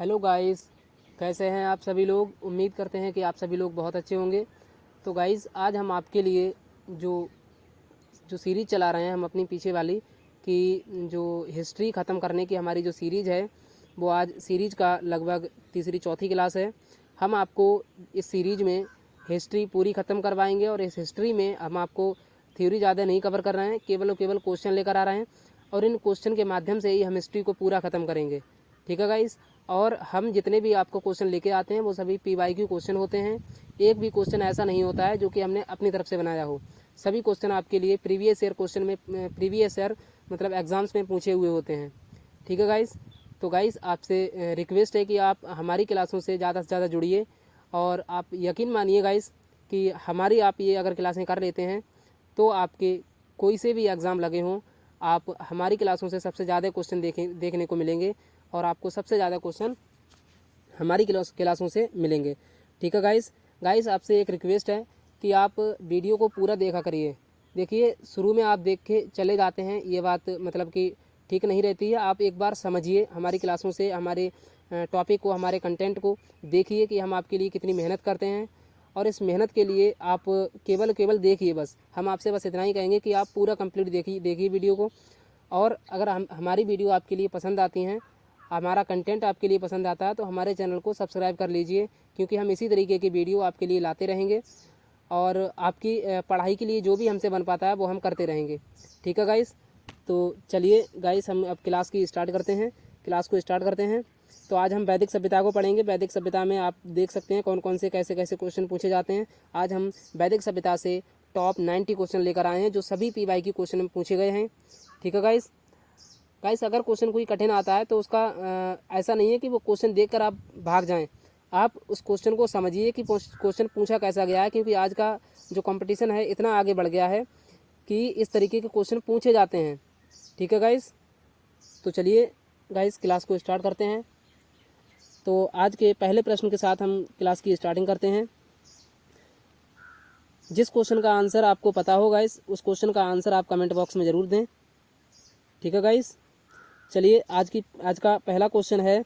Hello guys, कैसे हैं आप सभी लोग। उम्मीद करते हैं कि आप सभी लोग बहुत अच्छे होंगे। तो गाइस, आज हम आपके लिए जो जो सीरीज़ चला रहे हैं हम अपनी पीछे वाली कि जो हिस्ट्री ख़त्म करने की हमारी जो सीरीज़ है वो आज सीरीज़ का लगभग तीसरी चौथी क्लास है। हम आपको इस सीरीज़ में हिस्ट्री पूरी ख़त्म करवाएंगे और इस हिस्ट्री में हम आपको थ्योरी ज़्यादा नहीं कवर कर रहे हैं, केवल और केवल क्वेश्चन लेकर आ रहे हैं और इन क्वेश्चन के माध्यम से ही हम हिस्ट्री को पूरा ख़त्म करेंगे। ठीक है गाइस। और हम जितने भी आपको क्वेश्चन लेके आते हैं वो सभी PYQ क्वेश्चन होते हैं। एक भी क्वेश्चन ऐसा नहीं होता है जो कि हमने अपनी तरफ से बनाया हो। सभी क्वेश्चन आपके लिए प्रीवियस ईयर क्वेश्चन में प्रीवियस ईयर मतलब एग्जाम्स में पूछे हुए होते हैं। ठीक है गाइस। तो गाइस, आपसे रिक्वेस्ट है कि आप हमारी क्लासों से ज़्यादा से ज़्यादा जुड़िए और आप यकीन मानिए गाइस कि हमारी आप ये अगर क्लासें कर लेते हैं तो आपके कोई से भी एग्ज़ाम लगे हों, आप हमारी क्लासों से सबसे ज़्यादा क्वेश्चन देखने को मिलेंगे और आपको सबसे ज़्यादा क्वेश्चन हमारी क्लासों से मिलेंगे। ठीक है गाइस, आपसे एक रिक्वेस्ट है कि आप वीडियो को पूरा देखा करिए। देखिए, शुरू में आप देख के चले जाते हैं, ये बात मतलब कि ठीक नहीं रहती है। आप एक बार समझिए हमारी क्लासों से, हमारे टॉपिक को, हमारे कंटेंट को देखिए कि हम आपके लिए कितनी मेहनत करते हैं और इस मेहनत के लिए आप केवल देखिए। बस हम आपसे बस इतना ही कहेंगे कि आप पूरा कंप्लीट देखिए वीडियो को। और अगर हमारी वीडियो आपके लिए पसंद आती हैं, हमारा कंटेंट आपके लिए पसंद आता है तो हमारे चैनल को सब्सक्राइब कर लीजिए, क्योंकि हम इसी तरीके की वीडियो आपके लिए लाते रहेंगे और आपकी पढ़ाई के लिए जो भी हमसे बन पाता है वो हम करते रहेंगे। ठीक है गाइस। तो चलिए गाइस, हम अब क्लास को स्टार्ट करते हैं। तो आज हम वैदिक सभ्यता को पढ़ेंगे। वैदिक सभ्यता में आप देख सकते हैं कौन कौन से कैसे कैसे क्वेश्चन पूछे जाते हैं। आज हम वैदिक सभ्यता से टॉप 90 क्वेश्चन लेकर आए हैं जो सभी PYQ क्वेश्चन में पूछे गए हैं। ठीक है गाइस, अगर क्वेश्चन कोई कठिन आता है तो उसका ऐसा नहीं है कि वो क्वेश्चन देखकर आप भाग जाएं। आप उस क्वेश्चन को समझिए कि क्वेश्चन पूछा कैसा गया है, क्योंकि आज का जो कंपटीशन है इतना आगे बढ़ गया है कि इस तरीके के क्वेश्चन पूछे जाते हैं। ठीक है गाइस। तो चलिए गाइस, क्लास को स्टार्ट करते हैं। तो आज के पहले प्रश्न के साथ हम क्लास की स्टार्टिंग करते हैं। जिस क्वेश्चन का आंसर आपको पता हो गाइस, उस क्वेश्चन का आंसर आप कमेंट बॉक्स में ज़रूर दें। ठीक है गाइस। चलिए, आज का पहला क्वेश्चन है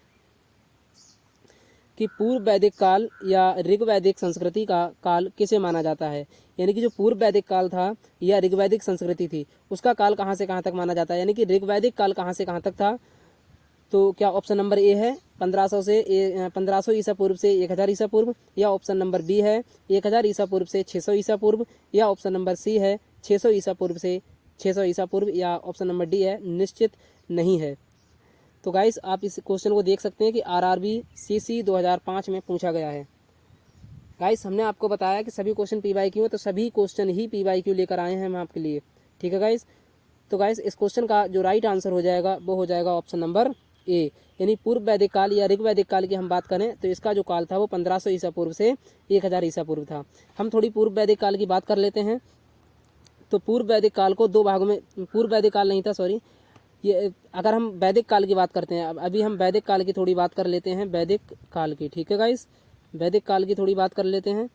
कि पूर्व वैदिक काल या ऋग वैदिक संस्कृति का काल किसे माना जाता है। यानी कि जो पूर्व वैदिक काल था या ऋग वैदिक संस्कृति थी उसका काल कहाँ से कहाँ तक माना जाता है, यानी कि ऋग वैदिक काल कहाँ से कहाँ तक था। तो क्या ऑप्शन नंबर ए है 1500 ईसा पूर्व से 1000 ईसा पूर्व, या ऑप्शन नंबर बी है 1000 ईसा पूर्व से 600 ईसा पूर्व, या ऑप्शन नंबर सी है 600 ईसा पूर्व से 600 ईसा पूर्व, या ऑप्शन नंबर डी है निश्चित नहीं है। तो गाइस, आप इस क्वेश्चन को देख सकते हैं कि RRB CC 2005 में पूछा गया है। गाइस, हमने आपको बताया कि सभी क्वेश्चन PYQ है, तो सभी क्वेश्चन ही PYQ लेकर आए हैं हम आपके लिए। ठीक है गाइस। तो गाइस, इस क्वेश्चन का जो राइट आंसर हो जाएगा वो हो जाएगा ऑप्शन नंबर ए, यानी पूर्व वैदिक काल या ऋग वैदिक काल की हम बात करें तो इसका जो काल था वो 1500 ईसा पूर्व से 1000 ईसा पूर्व था। हम थोड़ी पूर्व वैदिक काल की बात कर लेते हैं। तो पूर्व वैदिक काल को दो भागों में, पूर्व वैदिक काल नहीं था, सॉरी, ये अगर हम वैदिक काल की बात करते हैं, अभी हम वैदिक काल की थोड़ी बात कर लेते हैं, वैदिक काल की। ठीक है गाइस, वैदिक काल की थोड़ी बात कर लेते हैं।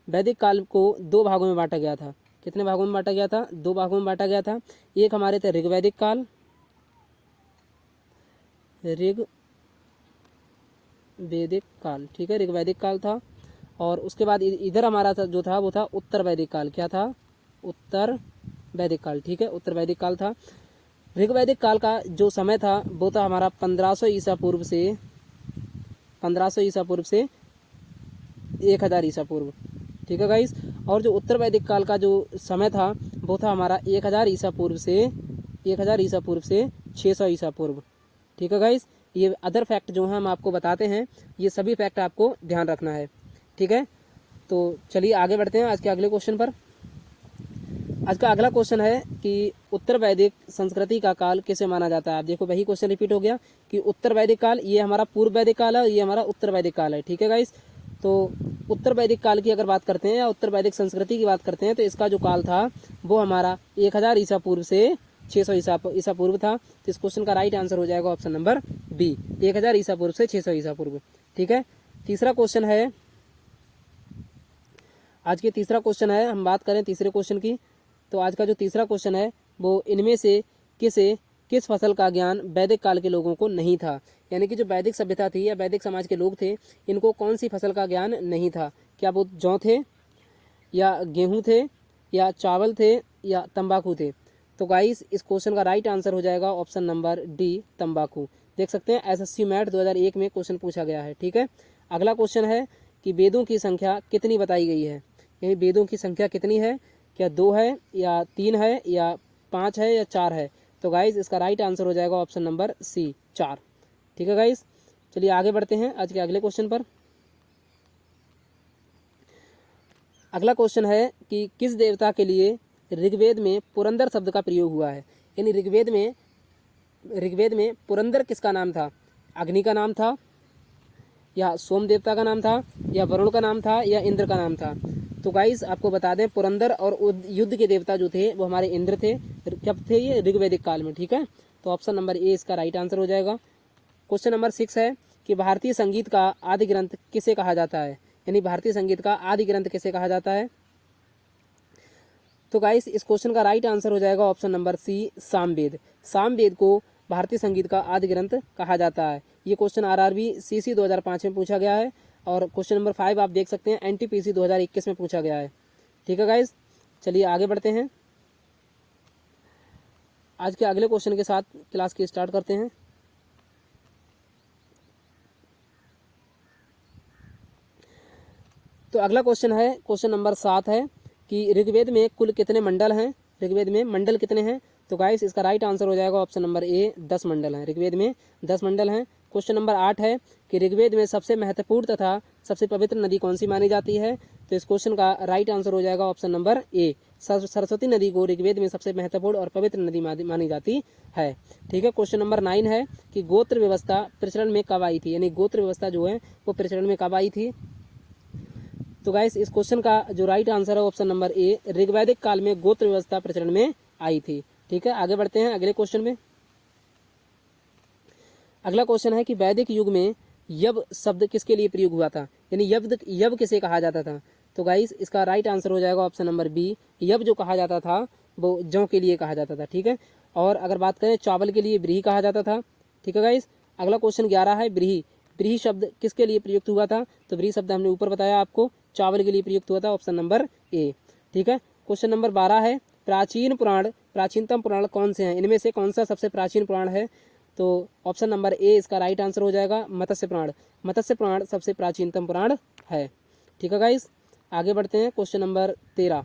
वैदिक काल को दो भागों में बांटा गया था। कितने भागों में बांटा गया था? दो भागों में बांटा गया था। एक हमारे थे ऋग्वैदिक काल, ऋग वैदिक काल, ठीक है, ऋग्वैदिक काल था। और उसके बाद इधर हमारा था जो था वो था उत्तर वैदिक काल। क्या था? उत्तर वैदिक काल। ठीक है, उत्तर वैदिक काल था। ऋग्वैदिक काल का जो समय था वो था हमारा 1500 ईसा पूर्व से 1000 ईसा पूर्व। ठीक है गाइस। और जो उत्तर वैदिक काल का जो समय था वो था हमारा 1000 ईसा पूर्व से 600 ईसा पूर्व। ठीक है गाइस। ये अदर फैक्ट जो है हम आपको बताते हैं, ये सभी फैक्ट आपको ध्यान रखना है। ठीक है। तो चलिए आगे बढ़ते हैं आज के अगले क्वेश्चन पर। आज का अगला क्वेश्चन है कि उत्तर वैदिक संस्कृति का काल किसे माना जाता है। आप देखो, वही क्वेश्चन रिपीट हो गया कि उत्तर वैदिक काल, ये हमारा पूर्व वैदिक काल है, ये हमारा उत्तर वैदिक काल है। ठीक है गाइस। तो उत्तर वैदिक काल की अगर बात करते हैं या उत्तर वैदिक संस्कृति की बात करते हैं तो इसका जो काल था वो हमारा 1000 ईसा पूर्व से 600 ईसा पूर्व था। तो इस क्वेश्चन का राइट आंसर हो जाएगा ऑप्शन नंबर बी, 1000 ईसा पूर्व से 600 ईसा पूर्व। ठीक है। तीसरा क्वेश्चन है, आज के तीसरा क्वेश्चन है, हम बात करें तीसरे क्वेश्चन की। तो आज का जो तीसरा क्वेश्चन है वो इनमें से किसे किस फसल का ज्ञान वैदिक काल के लोगों को नहीं था। यानी कि जो वैदिक सभ्यता थी या वैदिक समाज के लोग थे, इनको कौन सी फसल का ज्ञान नहीं था। क्या वो जौ थे, या गेहूँ थे, या चावल थे, या तंबाकू थे। तो गाइस इस क्वेश्चन का राइट आंसर हो जाएगा ऑप्शन नंबर डी, तंबाकू। देख सकते हैं एसएससी मैट 2001 में क्वेश्चन पूछा गया है। ठीक है, अगला क्वेश्चन है कि वेदों की संख्या कितनी बताई गई है। यानी वेदों की संख्या कितनी है, क्या 2 है, या 3 है, या 5 है, या 4 है। तो गाइस इसका राइट आंसर हो जाएगा ऑप्शन नंबर सी, 4। ठीक है गाइस, चलिए आगे बढ़ते हैं आज के अगले क्वेश्चन पर। अगला क्वेश्चन है कि किस देवता के लिए ऋग्वेद में पुरंदर शब्द का प्रयोग हुआ है। यानी ऋग्वेद में पुरंदर किसका नाम था। अग्नि का नाम था, या सोम देवता का नाम था, या वरुण का नाम था, या इंद्र का नाम था। तो गाइस आपको बता दें पुरंदर और युद्ध के देवता जो थे वो हमारे इंद्र थे। कब थे ये, ऋग्वैदिक काल में। ठीक है, तो ऑप्शन नंबर ए इसका राइट आंसर हो जाएगा। क्वेश्चन नंबर 6 है कि भारतीय संगीत का आदि ग्रंथ किसे कहा जाता है। यानी भारतीय संगीत का आदि ग्रंथ किसे कहा जाता है। तो गाइस इस क्वेश्चन का राइट आंसर हो जाएगा option number C, Samaveda. Samaveda को भारतीय संगीत का आदि ग्रंथ कहा जाता है। ये क्वेश्चन आरआरबी सीसी 2005 में पूछा गया है, और क्वेश्चन नंबर 5 आप देख सकते हैं एनटीपीसी 2021 में पूछा गया है। ठीक है गाइस, चलिए आगे बढ़ते हैं। आज के अगले क्वेश्चन के साथ क्लास की स्टार्ट करते हैं। तो अगला क्वेश्चन है, क्वेश्चन नंबर 7 है कि ऋग्वेद में कुल कितने मंडल हैं। ऋग्वेद में मंडल कितने हैं। तो गाइस इसका राइट आंसर हो जाएगा ऑप्शन नंबर ए, 10 मंडल हैं। ऋग्वेद में 10 मंडल हैं। क्वेश्चन नंबर 8 है कि ऋग्वेद में सबसे महत्वपूर्ण तथा सबसे पवित्र नदी कौन सी मानी जाती है। तो इस क्वेश्चन का राइट आंसर हो जाएगा ऑप्शन नंबर ए, सरस्वती नदी को ऋग्वेद में सबसे महत्वपूर्ण और पवित्र नदी मानी जाती है। ठीक है, क्वेश्चन नंबर 9 है कि गोत्र व्यवस्था प्रचलन में कब आई थी। यानी गोत्र व्यवस्था जो है वो प्रचलन में कब आई थी। तो गाइस इस क्वेश्चन का जो राइट आंसर है ऑप्शन नंबर ए, ऋग्वैदिक काल में गोत्र व्यवस्था प्रचलन में आई थी। ठीक है, आगे बढ़ते हैं अगले क्वेश्चन में। अगला क्वेश्चन है कि वैदिक युग में यव शब्द किसके लिए प्रयोग हुआ था। यानी यव किसे कहा जाता था। तो गाइस इसका राइट आंसर हो जाएगा ऑप्शन नंबर बी, यव जो कहा जाता था वो जौ के लिए कहा जाता था। ठीक है, और अगर बात करें चावल के लिए व्रीहि कहा जाता था। ठीक है गाइस, अगला क्वेश्चन 11 है व्रीहि। व्रीहि शब्द किसके लिए प्रयुक्त हुआ था। तो व्रीहि शब्द हमने ऊपर बताया आपको, चावल के लिए प्रयुक्त हुआ था, ऑप्शन नंबर ए। ठीक है, क्वेश्चन नंबर 12 है प्राचीनतम पुराण कौन से हैं। इनमें से कौन सा सबसे प्राचीन पुराण है। तो ऑप्शन नंबर ए इसका राइट आंसर हो जाएगा, मत्स्य पुराण। मत्स्य पुराण सबसे प्राचीनतम पुराण है। ठीक है गाइस, आगे बढ़ते हैं। Question number 13।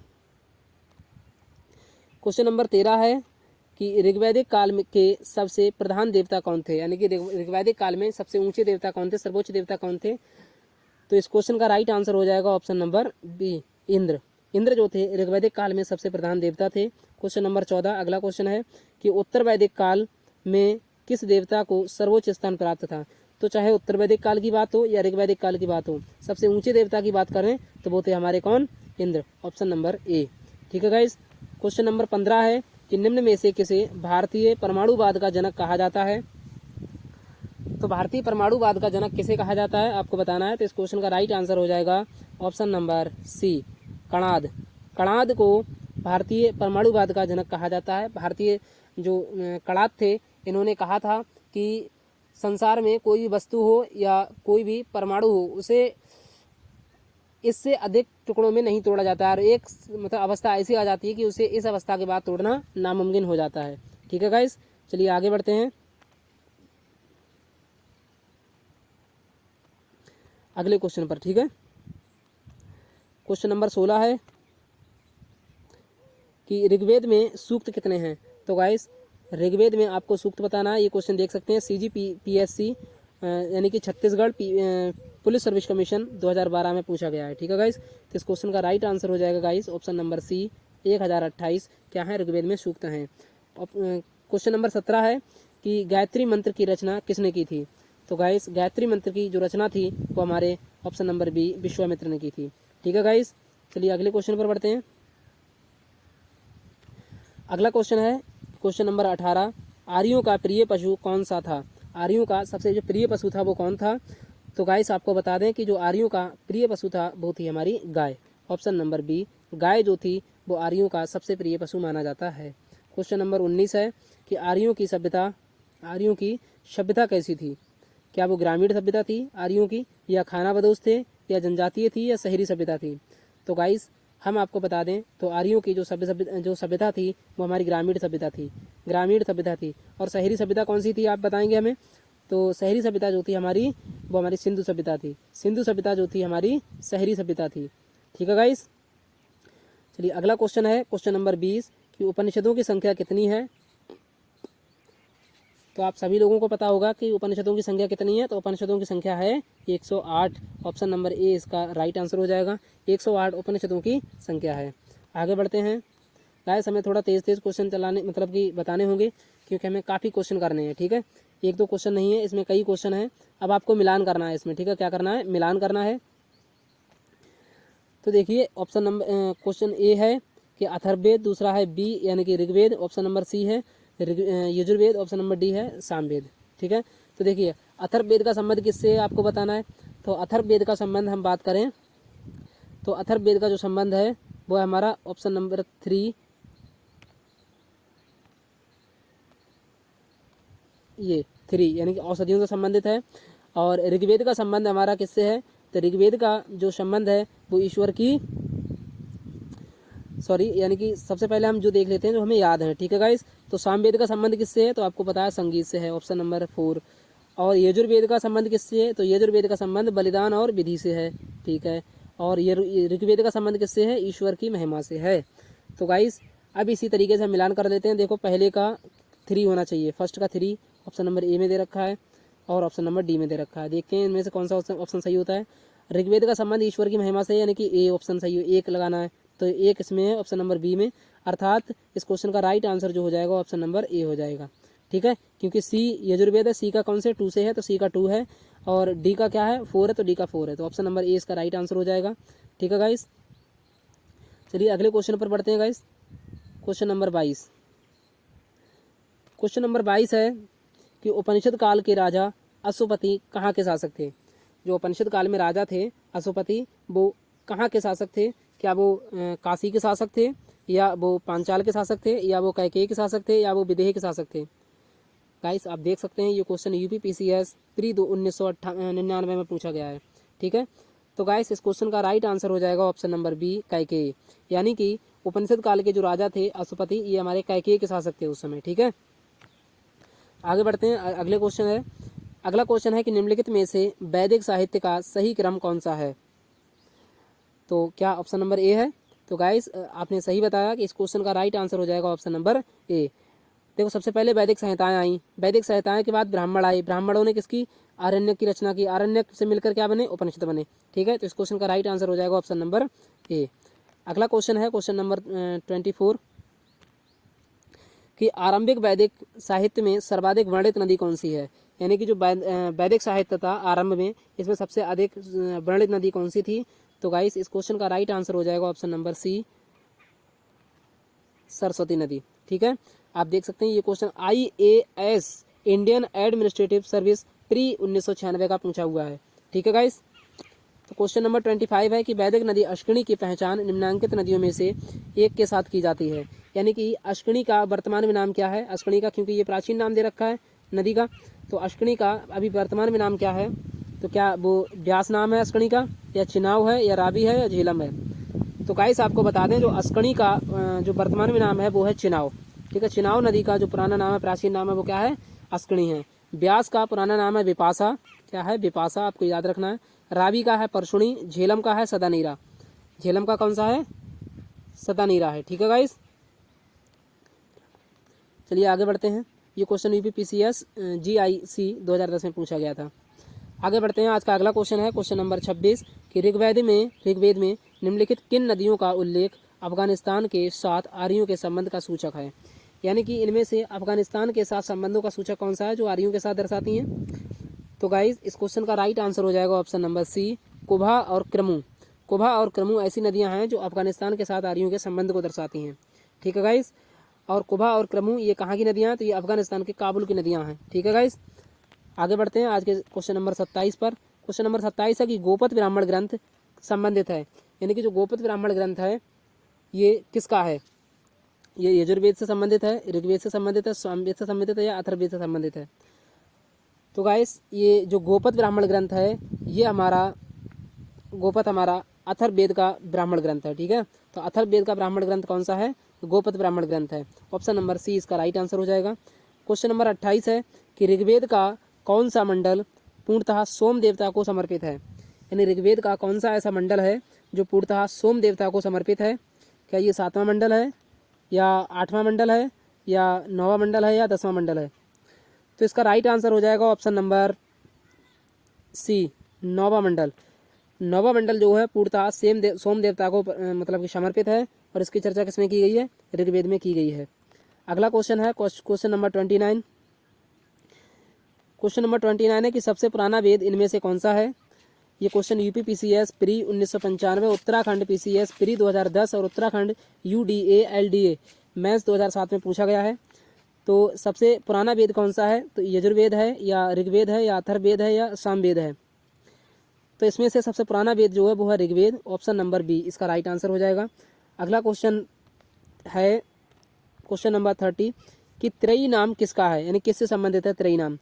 क्वेश्चन नंबर 13 है कि ऋग्वैदिक काल के सबसे प्रधान देवता कौन थे। यानी कि ऋग्वैदिक काल में सबसे ऊंचे देवता कौन थे, सर्वोच्च देवता कौन थे। तो इस क्वेश्चन का राइट आंसर हो जाएगा option number B, Indra. Indra जो थे ऋग्वैदिक काल में सबसे प्रधान देवता थे। क्वेश्चन नंबर 14 अगला क्वेश्चन है कि उत्तर वैदिक काल में किस देवता को सर्वोच्च स्थान प्राप्त था। तो चाहे उत्तर वैदिक काल की बात हो या ऋग्वैदिक काल की बात हो, सबसे ऊंचे देवता की बात करें तो वो थे हमारे कौन, इंद्र, ऑप्शन नंबर ए। ठीक है गाइस, क्वेश्चन नंबर 15 है कि निम्न में से किसे भारतीय परमाणुवाद का जनक कहा जाता है। तो भारतीय परमाणुवाद का जनक किसे कहा जाता है आपको बताना है। तो इस क्वेश्चन का राइट आंसर हो जाएगा option number C, Kanada. Kanada को भारतीय परमाणुवाद का जनक कहा जाता है। भारतीय जो कणाद थे इन्होंने कहा था कि संसार में कोई भी वस्तु हो या कोई भी परमाणु हो उसे इससे अधिक टुकड़ों में नहीं तोड़ा जाता है, और एक मतलब अवस्था ऐसी आ जाती है कि उसे इस अवस्था के बाद तोड़ना नामुमकिन हो जाता है। ठीक है गाइस, चलिए आगे बढ़ते हैं अगले क्वेश्चन पर। ठीक है, क्वेश्चन नंबर 16 है कि ऋग्वेद में सूक्त कितने हैं। तो गाइस ऋग्वेद में आपको सूक्त बताना है। ये क्वेश्चन देख सकते हैं CGPSC यानी कि छत्तीसगढ़ पुलिस सर्विस कमीशन 2012 में पूछा गया है। ठीक है गाइस, तो इस क्वेश्चन का राइट आंसर हो जाएगा गाइस ऑप्शन नंबर सी, 1028 क्या है ऋग्वेद में सूक्त हैं। क्वेश्चन नंबर 17 है कि गायत्री मंत्र की रचना किसने की थी। तो गाइस गायत्री मंत्र की जो रचना थी वो हमारे ऑप्शन नंबर बी, विश्वामित्र ने की थी। ठीक है गाइस, चलिए अगले क्वेश्चन पर बढ़ते हैं। अगला क्वेश्चन है क्वेश्चन नंबर 18, आर्यों का प्रिय पशु कौन सा था। आर्यों का सबसे जो प्रिय पशु था वो कौन था। तो गाइस आपको बता दें कि जो आर्यों का प्रिय पशु था वो थी हमारी गाय, ऑप्शन नंबर बी। गाय जो थी वो आर्यों का सबसे प्रिय पशु माना जाता है। क्वेश्चन नंबर 19 है कि आर्यों की सभ्यता कैसी थी। क्या वो ग्रामीण सभ्यता थी आर्यों की, या खानाबदोश थे, या जनजातीय थी, या शहरी सभ्यता थी। तो गाइस हम आपको बता दें तो आर्यों की जो सभ्यता थी वो हमारी ग्रामीण सभ्यता थी। और शहरी सभ्यता कौन सी थी आप बताएंगे हमें। तो शहरी सभ्यता जो थी हमारी वो हमारी सिंधु सभ्यता थी। सिंधु सभ्यता जो थी हमारी शहरी सभ्यता थी। ठीक है गाइस। चलिए अगला क्वेश्चन है क्वेश्चन नंबर 20 कि उपनिषदों की संख्या कितनी है। तो आप सभी लोगों को पता होगा कि उपनिषदों की संख्या कितनी है। तो उपनिषदों की संख्या है 108। ऑप्शन नंबर ए इसका राइट आंसर हो जाएगा। 108 उपनिषदों की संख्या है। आगे बढ़ते हैं गाइस, हमें थोड़ा तेज क्वेश्चन चलाने मतलब कि बताने होंगे क्योंकि हमें काफ़ी क्वेश्चन करने हैं। ठीक है, एक दो क्वेश्चन नहीं है, इसमें कई क्वेश्चन है। अब आपको मिलान करना है इसमें। ठीक है, क्या करना है, मिलान करना है। तो देखिए ऑप्शन नंबर क्वेश्चन ए है कि अथर्ववेद, दूसरा है बी यानी कि ऋग्वेद, ऑप्शन नंबर सी है यजुर्वेद, ऑप्शन नंबर डी है सामवेद। ठीक है, तो देखिए अथर्ववेद का संबंध किससे है आपको बताना है। तो अथर्ववेद का संबंध हम बात करें तो अथर्ववेद का जो संबंध है वो है हमारा ऑप्शन नंबर 3 ये 3 यानी कि औषधियों से संबंधित है। और ऋग्वेद का संबंध हमारा किससे है। तो ऋग्वेद का जो संबंध है वो ईश्वर की यानी कि सबसे पहले हम जो देख लेते हैं जो हमें याद है। ठीक है गाइस, तो सामवेद का संबंध किससे है तो आपको पता है संगीत से है, ऑप्शन नंबर 4। और यजुर्वेद का संबंध किससे है तो यजुर्वेद का संबंध बलिदान और विधि से है। ठीक है, और ये ऋग्वेद का संबंध किससे है, ईश्वर की महिमा से है। तो गाइस अब इसी तरीके से हम मिलान कर लेते हैं। देखो पहले का 3 होना चाहिए, फर्स्ट का 3 ऑप्शन नंबर ए में दे रखा है और ऑप्शन नंबर डी में दे रखा है। देखते हैं इनमें से कौन सा ऑप्शन सही होता है। ऋग्वेद का संबंध ईश्वर की महिमा से यानी कि ए ऑप्शन सही है, एक लगाना है। तो एक इसमें है ऑप्शन नंबर बी में, अर्थात इस क्वेश्चन का राइट आंसर जो हो जाएगा ऑप्शन नंबर ए हो जाएगा। ठीक है, क्योंकि सी यजुर्वेद है, सी का कौन से 2 से है तो सी का 2 है, और डी का क्या है 4 है तो डी का 4 है, तो ऑप्शन नंबर ए इसका राइट आंसर हो जाएगा। ठीक है गाइस, चलिए अगले क्वेश्चन पर बढ़ते हैं गाइस। क्वेश्चन नंबर 22 है कि उपनिषद काल के राजा अश्वपति कहाँ के शासक थे। जो उपनिषद काल में राजा थे अश्वपति वो कहाँ के शासक थे। क्या वो काशी के शासक थे, या वो पांचाल के शासक थे, या वो कैकेयी के शासक थे, या वो विदेह के शासक थे। गाइस आप देख सकते हैं ये क्वेश्चन यूपीपीसीएस प्री 1999 में पूछा गया है। ठीक है, तो गाइस इस क्वेश्चन का राइट आंसर हो जाएगा ऑप्शन नंबर बी कैकेयी, यानी कि उपनिषद काल के जो राजा थे अश्वपति ये हमारे कैकेयी के शासक थे उस समय। ठीक है, आगे बढ़ते हैं। अगला क्वेश्चन है कि निम्नलिखित में से वैदिक साहित्य का सही क्रम कौन सा है। तो क्या ऑप्शन नंबर ए है। तो गाइस आपने सही बताया कि इस क्वेश्चन का राइट आंसर हो जाएगा ऑप्शन नंबर ए। देखो सबसे पहले वैदिक संहिताएं आई, वैदिक संहिताएं के बाद ब्राह्मण आए, ब्राह्मणों ने किसकी आरण्यक की रचना की, आरण्यक से मिलकर क्या बने उपनिषद बने। ठीक है, तो इस क्वेश्चन का राइट आंसर हो जाएगा ऑप्शन नंबर ए। अगला क्वेश्चन है क्वेश्चन नंबर 24 कि आरंभिक वैदिक साहित्य में सर्वाधिक वर्णित नदी कौन सी है। यानी कि जो वैदिक साहित्य था आरंभ में इसमें सबसे अधिक वर्णित नदी कौन सी थी। तो गाइस इस क्वेश्चन का राइट आंसर हो जाएगा ऑप्शन नंबर सी सरस्वती नदी। ठीक है, आप देख सकते हैं ये question IAS Indian administrative service pre 1996 का पूछा हुआ है। ठीक है गाइस, तो क्वेश्चन नंबर 25 है कि वैदिक नदी अश्विनी की पहचान निम्नांकित नदियों में से एक के साथ की जाती है। यानी कि अश्विनी का वर्तमान में नाम क्या है, अश्विनी का क्योंकि ये प्राचीन नाम दे रखा है नदी का, तो अश्विनी का अभी वर्तमान में नाम क्या है। तो क्या वो व्यास नाम है अश्विनी का, या चिनाव है, या रावी है, या झेलम है। तो गाइस आपको बता दें जो अश्विनी का जो वर्तमान में नाम है वो है चिनाव। ठीक है, चिनाव नदी का जो पुराना नाम है प्राचीन नाम है वो क्या है अश्विनी है। व्यास का पुराना नाम है विपाशा, क्या है विपाशा, आपको याद रखना है। रावी का है परशुणी, झेलम का है सदानीरा, झेलम का कौन सा है सदानीरा है। ठीक है गाइस, चलिए आगे बढ़ते हैं। ये क्वेश्चन यूपीपीसीएस GIC 2010 में पूछा गया था। आगे बढ़ते हैं। आज का अगला क्वेश्चन है क्वेश्चन नंबर 26 कि ऋग्वेद में निम्नलिखित किन नदियों का उल्लेख अफगानिस्तान के साथ आर्यों के संबंध का सूचक है। यानी कि इनमें से अफगानिस्तान के साथ संबंधों का सूचक कौन सा है जो आर्यों के साथ दर्शाती हैं। तो गाइस इस क्वेश्चन का राइट आंसर हो जाएगा ऑप्शन नंबर सी कुभा और क्रमू। कुभा और क्रमू ऐसी नदियां हैं जो अफगानिस्तान के साथ आर्यों के संबंध को दर्शाती हैं। ठीक है गाइस, और कुभा और क्रमू ये कहाँ की नदियां हैं तो ये अफगानिस्तान के काबुल की नदियां हैं। ठीक है गाइस, आगे बढ़ते हैं आज के क्वेश्चन नंबर 27 पर। क्वेश्चन नंबर 27 है कि गोपद ब्राह्मण ग्रंथ संबंधित है। यानी कि जो गोपद ब्राह्मण ग्रंथ है ये किसका है। ये यजुर्वेद से संबंधित है, ऋग्वेद से संबंधित है, सामवेद से संबंधित है या अथर्ववेद से संबंधित है। तो गाइस ये जो गोपद ब्राह्मण ग्रंथ है ये गोपद हमारा अथर्ववेद का ब्राह्मण ग्रंथ है। ठीक है, तो अथर्ववेद का ब्राह्मण ग्रंथ कौन सा है? गोपद ब्राह्मण ग्रंथ है। ऑप्शन नंबर सी इसका राइट आंसर हो जाएगा। क्वेश्चन नंबर 28 है कि ऋग्वेद का कौन सा मंडल पूर्णतः सोम देवता को समर्पित है? यानी ऋग्वेद का कौन सा ऐसा मंडल है जो पूर्णतः सोम देवता को समर्पित है? क्या ये 7वां मंडल है या 8वां मंडल है या 9वां मंडल है या 10वां मंडल है? तो इसका राइट आंसर हो जाएगा ऑप्शन नंबर सी, 9वां मंडल। 9वां मंडल जो है पूर्णतः सोम देवता को मतलब कि समर्पित है और इसकी चर्चा किसमें की गई है? ऋग्वेद में की गई है। अगला क्वेश्चन है क्वेश्चन नंबर 29। क्वेश्चन नंबर 29 है कि सबसे पुराना वेद इनमें से कौन सा है? ये question UP PCS pre 1995, Uttarakhand PCS pre 2010 और उत्तराखंड यूडीए एलडीए मैथ्स 2007 में पूछा गया है। तो सबसे पुराना वेद कौन सा है? तो यजुर्वेद है या ऋग्वेद है या अथर्ववेद है या सामवेद है? तो इसमें से सबसे पुराना वेद जो है वो है ऋग्वेद। ऑप्शन नंबर बी इसका राइट आंसर हो जाएगा। अगला क्वेश्चन है क्वेश्चन नंबर 30 कि त्रयी नाम किसका है, यानी किससे संबंधित है त्रयी नाम?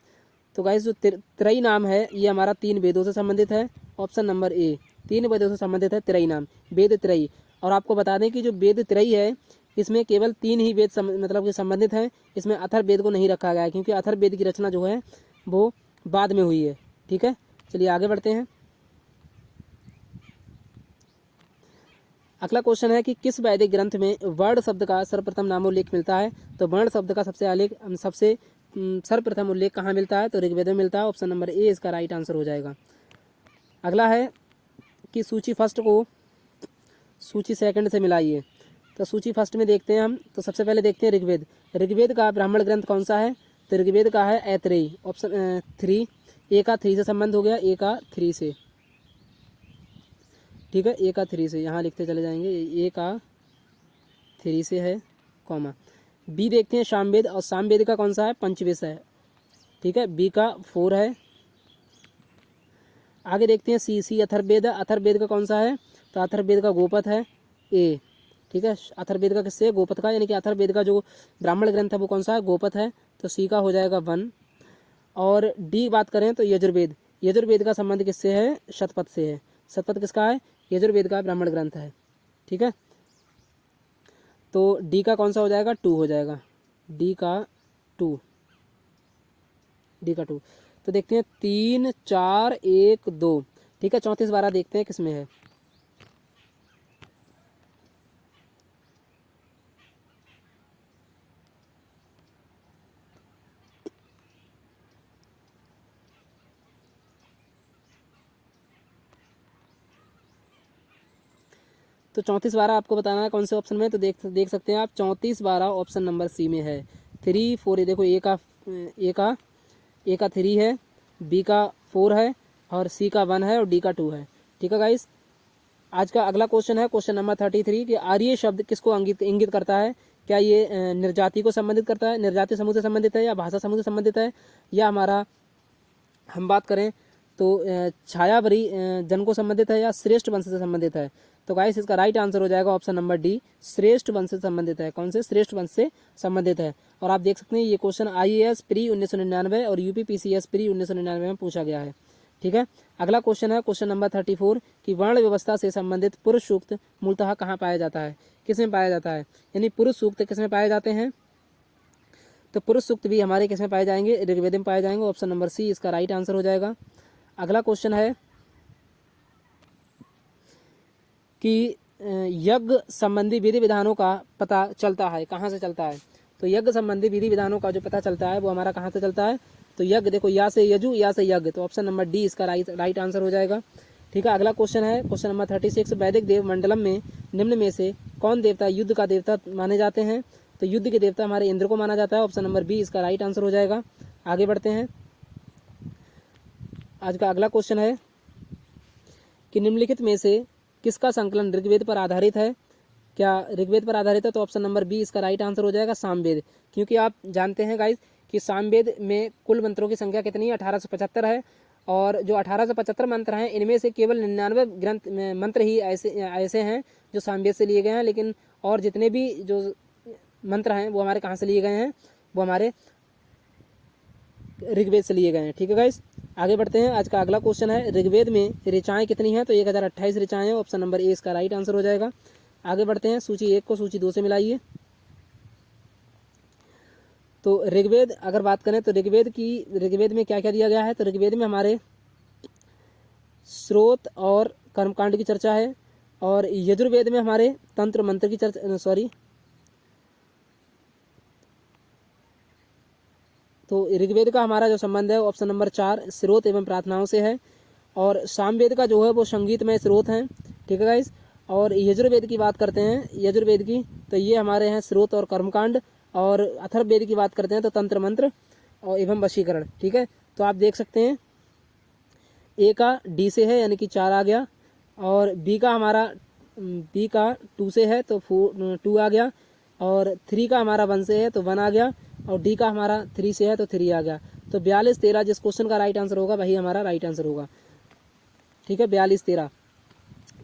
तो गाइस जो त्रयी नाम है ये हमारा 3 वेदों से संबंधित है। ऑप्शन नंबर ए, 3 वेदों से संबंधित है त्रयी नाम, वेद त्रयी। और आपको बता दें कि जो वेद त्रयी है इसमें केवल 3 ही वेद मतलब कि संबंधित हैं। इसमें अथर्ववेद को नहीं रखा गया है क्योंकि अथर्ववेद की रचना जो है वो बाद में हुई है। ठीक है, चलिए आगे बढ़ते हैं। अगला क्वेश्चन है कि किस वैदिक ग्रंथ में वर्ण शब्द का सर्वप्रथम नामोल्लेख मिलता है? तो वर्ण शब्द का सबसे सर्वप्रथम उल्लेख कहाँ मिलता है? तो ऋग्वेद में मिलता है। ऑप्शन नंबर ए इसका राइट आंसर हो जाएगा। अगला है कि सूची फर्स्ट को सूची सेकंड से मिलाइए। तो सूची फर्स्ट में देखते हैं हम। तो सबसे पहले देखते हैं ऋग्वेद। ऋग्वेद का ब्राह्मण ग्रंथ कौन सा है? तो ऋग्वेद का है ऐतरेयी। ऑप्शन 3, ए का 3 से संबंध हो गया, ए का 3 से। ठीक है, ए का 3 से यहाँ लिखते चले जाएंगे, ए का 3 से है कॉमा। बी देखते हैं सामवेद, और सामवेद का कौन सा है? पंचविश है। ठीक है, बी का 4 है। आगे देखते हैं सी अथर्ववेद। अथर्ववेद का कौन सा है? तो अथर्ववेद का गोपद है, ए। ठीक है, अथर्ववेद का किससे? गोपद का, यानी कि अथर्ववेद का जो ब्राह्मण ग्रंथ है वो कौन सा है? गोपद है। तो सी का हो जाएगा 1। और डी बात करें तो यजुर्वेद। यजुर्वेद का संबंध किससे है? शतपथ से है। शतपथ किसका है? यजुर्वेद का ब्राह्मण ग्रंथ है। ठीक है, तो डी का कौन सा हो जाएगा? 2 हो जाएगा, डी का 2। तो देखते हैं 3 4 1 2। ठीक है, 34 12 देखते हैं किसमें है। तो 34 12 आपको बताना है कौन से ऑप्शन में। तो देख सकते हैं आप 34 12 ऑप्शन नंबर सी में है। 3 4, ये देखो ए का 3 है, बी का 4 है और सी का 1 है और डी का 2 है। ठीक है गाइस, आज का अगला क्वेश्चन है क्वेश्चन नंबर 33 कि आर्य शब्द किसको इंगित करता है? क्या ये निर्जाति को संबंधित करता है, निर्जाति समूह से संबंधित है या भाषा समूह से संबंधित है, या हमारा हम बात करें तो छायावरी जन को संबंधित है या श्रेष्ठ वंश से संबंधित है? तो गाइस इसका राइट आंसर हो जाएगा ऑप्शन नंबर डी, श्रेष्ठ वंश से संबंधित है। कौन से? श्रेष्ठ वंश से संबंधित है। और आप देख सकते हैं ये क्वेश्चन IAS प्री 1999 और UPPCS प्री 1999 में पूछा गया है। ठीक है, अगला क्वेश्चन है क्वेश्चन नंबर 34 कि वर्ण व्यवस्था से संबंधित पुरुष सूक्त मूलतः कहाँ पाया जाता है? किसमें पाया जाता है? यानी पुरुष सूक्त किसमें पाए जाते हैं? तो पुरुष सूक्त भी हमारे किसमें पाए जाएंगे? ऋग्वेद में पाए जाएंगे। ऑप्शन नंबर सी इसका राइट आंसर हो जाएगा। अगला क्वेश्चन है कि यज्ञ संबंधी विधि विधानों का पता चलता है कहाँ से चलता है? तो यज्ञ संबंधी विधि विधानों का जो पता चलता है वो हमारा कहाँ से चलता है? तो यज्ञ देखो, या से यजु या से यज्ञ। तो ऑप्शन नंबर डी इसका राइट आंसर हो जाएगा। ठीक है, अगला क्वेश्चन है क्वेश्चन नंबर 36 वैदिक देव मंडलम में निम्न में से कौन देवता युद्ध का देवता माने जाते हैं? तो युद्ध के देवता हमारे इंद्र को माना जाता है। ऑप्शन नंबर बी इसका राइट आंसर हो जाएगा। आगे बढ़ते हैं। आज का अगला क्वेश्चन है कि निम्नलिखित में से किसका संकलन ऋग्वेद पर आधारित है? क्या ऋग्वेद पर आधारित है? तो ऑप्शन नंबर बी इसका राइट आंसर हो जाएगा, सामवेद। क्योंकि आप जानते हैं गाइस कि सामवेद में कुल मंत्रों की संख्या कितनी है? 1875 है। और जो 1875 मंत्र हैं इनमें से केवल 99 ग्रंथ मंत्र ही ऐसे हैं जो सामवेद से लिए गए हैं। लेकिन और जितने भी जो मंत्र हैं वो हमारे कहाँ से लिए गए हैं, वो हमारे ऋग्वेद से लिए गए हैं। ठीक है गाइस, आगे बढ़ते हैं। आज का अगला क्वेश्चन है ऋग्वेद में ऋचाएँ कितनी हैं, तो 1028 ऋचाएँ हैं। ऑप्शन नंबर ए इसका राइट आंसर हो जाएगा। आगे बढ़ते हैं, सूची 1 को सूची 2 से मिलाइए। तो ऋग्वेद अगर बात करें तो ऋग्वेद में क्या क्या दिया गया है, तो ऋग्वेद में हमारे स्रोत और कर्मकांड की चर्चा है, और यजुर्वेद में हमारे तंत्र मंत्र की चर्चा, तो ऋग्वेद का हमारा जो संबंध है ऑप्शन नंबर 4 स्रोत एवं प्रार्थनाओं से है, और सामवेद का जो है वो संगीतमय स्रोत हैं। ठीक है गाइस, और यजुर्वेद की बात करते हैं, यजुर्वेद की, तो ये हमारे हैं स्रोत और कर्मकांड, और अथर्ववेद की बात करते हैं तो तंत्र मंत्र और एवं वशीकरण। ठीक है, तो आप देख सकते हैं ए का डी से है यानी कि 4 आ गया, और बी का 2 से है तो 2 आ गया, और 3 का हमारा 1 से है तो 1 आ गया, और डी का हमारा 3 से है तो 3 आ गया। तो 42-13 जिस क्वेश्चन का राइट आंसर होगा वही हमारा राइट आंसर होगा। ठीक है, 42-13।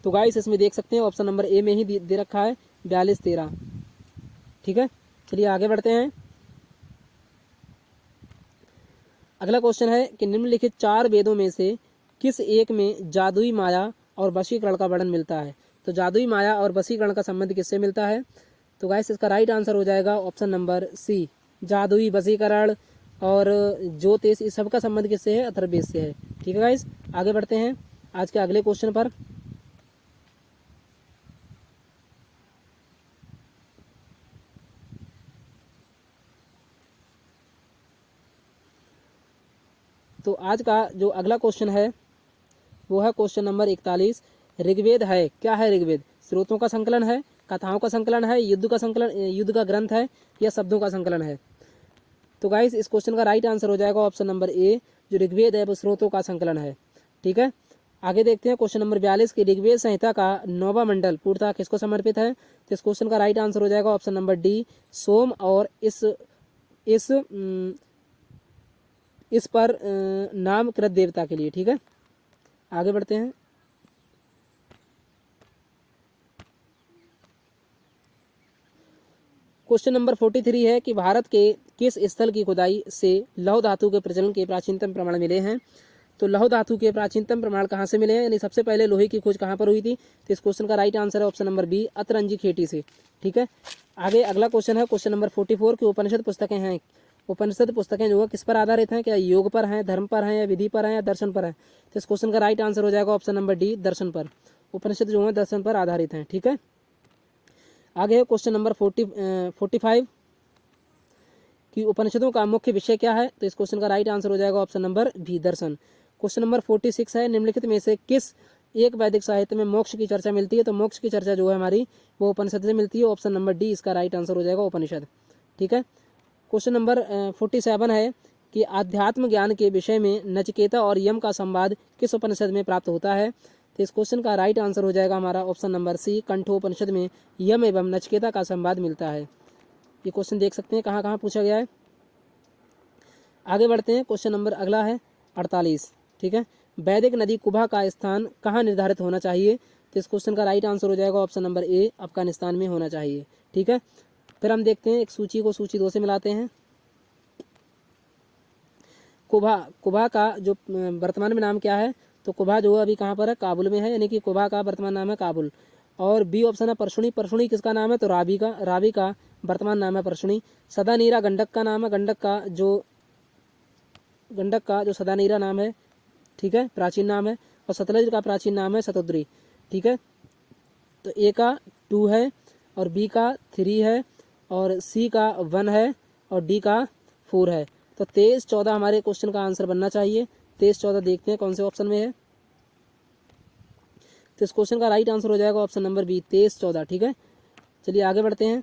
तो गाइस इसमें देख सकते हैं ऑप्शन नंबर ए में ही दे रखा है 42-13। ठीक है, चलिए आगे बढ़ते हैं। अगला क्वेश्चन है कि निम्नलिखित 4 वेदों में से किस एक में जादुई माया और वशीकरण का वर्णन मिलता है। तो जादुई माया और वशीकरण का संबंध किससे मिलता है, तो गाइस इसका राइट आंसर हो जाएगा ऑप्शन नंबर सी, जादुई वशीकरण और ज्योतिष, इस सब का संबंध किससे है, अथर्ववेद से है। ठीक है गाइस, आगे बढ़ते हैं आज के अगले क्वेश्चन पर। तो आज का जो अगला क्वेश्चन है वो है क्वेश्चन नंबर 41। ऋग्वेद है क्या है, ऋग्वेद स्रोतों का संकलन है, कथाओं का संकलन है, युद्ध का ग्रंथ है, या शब्दों का संकलन है। तो गाइस इस क्वेश्चन का राइट आंसर हो जाएगा ऑप्शन नंबर ए, जो ऋग्वेद है वो स्रोतों का संकलन है। ठीक है, आगे देखते हैं क्वेश्चन नंबर 42 की ऋग्वेद संहिता का 9वां मंडल पूर्णतः किसको समर्पित है। तो इस क्वेश्चन का राइट आंसर हो जाएगा ऑप्शन नंबर डी, सोम और इस पर नामकृत देवता के लिए। ठीक है, आगे बढ़ते हैं। क्वेश्चन नंबर 43 है कि भारत के किस स्थल की खुदाई से लौह धातु के प्रचलन के प्राचीनतम प्रमाण मिले हैं। तो लौह धातु के प्राचीनतम प्रमाण कहाँ से मिले हैं, यानी सबसे पहले लोहे की खोज कहाँ पर हुई थी। तो इस क्वेश्चन का राइट आंसर है ऑप्शन नंबर बी, अतरंजी खेती से। ठीक है, आगे अगला क्वेश्चन है क्वेश्चन नंबर 44 की उपनिषद पुस्तकें हैं, उपनिषद पुस्तकें जो है किस पर आधारित हैं, क्या योग पर हैं, धर्म पर हैं, या विधि पर हैं, या दर्शन पर हैं। तो इस क्वेश्चन का राइट आंसर हो जाएगा ऑप्शन नंबर डी, दर्शन पर। उपनिषद जो है दर्शन पर आधारित हैं। ठीक है, आगे है क्वेश्चन नंबर 45 कि उपनिषदों का मुख्य विषय क्या है। तो इस क्वेश्चन का राइट आंसर हो जाएगा ऑप्शन नंबर बी, दर्शन। क्वेश्चन नंबर 46 है निम्नलिखित में से किस एक वैदिक साहित्य में मोक्ष की चर्चा मिलती है। तो मोक्ष की चर्चा जो है हमारी वो उपनिषद से मिलती है। ऑप्शन नंबर डी इसका राइट आंसर हो जाएगा, उपनिषद। ठीक है, क्वेश्चन नंबर 47 है कि आध्यात्म ज्ञान के विषय में नचिकेता और यम का संवाद किस उपनिषद में प्राप्त होता है। तो इस क्वेश्चन का राइट आंसर हो जाएगा हमारा ऑप्शन नंबर सी, कंठोपनिषद में यम एवं नचिकेता का संवाद मिलता है। ये क्वेश्चन देख सकते हैं कहाँ कहाँ पूछा गया है। आगे बढ़ते हैं, क्वेश्चन नंबर अगला है 48। ठीक है, वैदिक नदी कुबा का स्थान कहाँ निर्धारित होना चाहिए। तो इस क्वेश्चन का राइट आंसर हो जाएगा ऑप्शन नंबर ए, अफगानिस्तान में होना चाहिए। ठीक है, फिर हम देखते हैं एक सूची को सूची 2 से मिलाते हैं। कुबा का जो वर्तमान में नाम क्या है, तो कुबा जो अभी कहाँ पर है, काबुल में है, यानी कि कुबा का वर्तमान नाम है काबुल। और बी ऑप्शन है परशुनी, परशुनी किसका नाम है, तो रावी का वर्तमान नाम है परशुनी। सदानीरा गंडक का नाम है, गंडक का जो सदानीरा नाम है, ठीक है, प्राचीन नाम है। और सतलज का प्राचीन नाम है शतुद्री। ठीक है, तो ए का 2 है, और बी का 3 है, और सी का 1 है, और डी का 4 है। तो 23-14 हमारे क्वेश्चन का आंसर बनना चाहिए। 23-14 देखते हैं कौन से ऑप्शन में है। तो इस क्वेश्चन का राइट आंसर हो जाएगा ऑप्शन नंबर बी, 23-14। ठीक है, चलिए आगे बढ़ते हैं।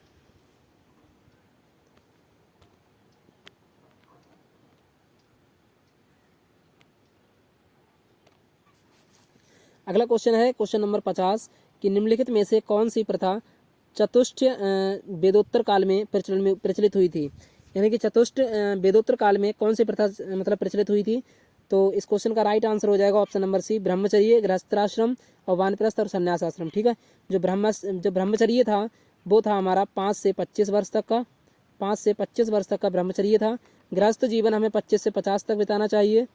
अगला क्वेश्चन है क्वेश्चन नंबर 50 कि निम्नलिखित में से कौन सी प्रथा चतुष्ट वेदोत्तर काल में प्रचलित हुई थी। यानी कि चतुष्ट वेदोत्तर काल में कौन सी प्रथा मतलब प्रचलित हुई थी। तो इस क्वेश्चन का राइट आंसर हो जाएगा ऑप्शन नंबर सी, ब्रह्मचर्य, गृहस्थाश्रम और वानप्रस्थ और संन्यास आश्रम। ठीक है, जो ब्रह्मचर्य था वो था हमारा 5 से 25 वर्ष तक का, 5 से 25 वर्ष तक का ब्रह्मचर्य था। गृहस्थ जीवन हमें 25 से 50 तक बिताना चाहिए।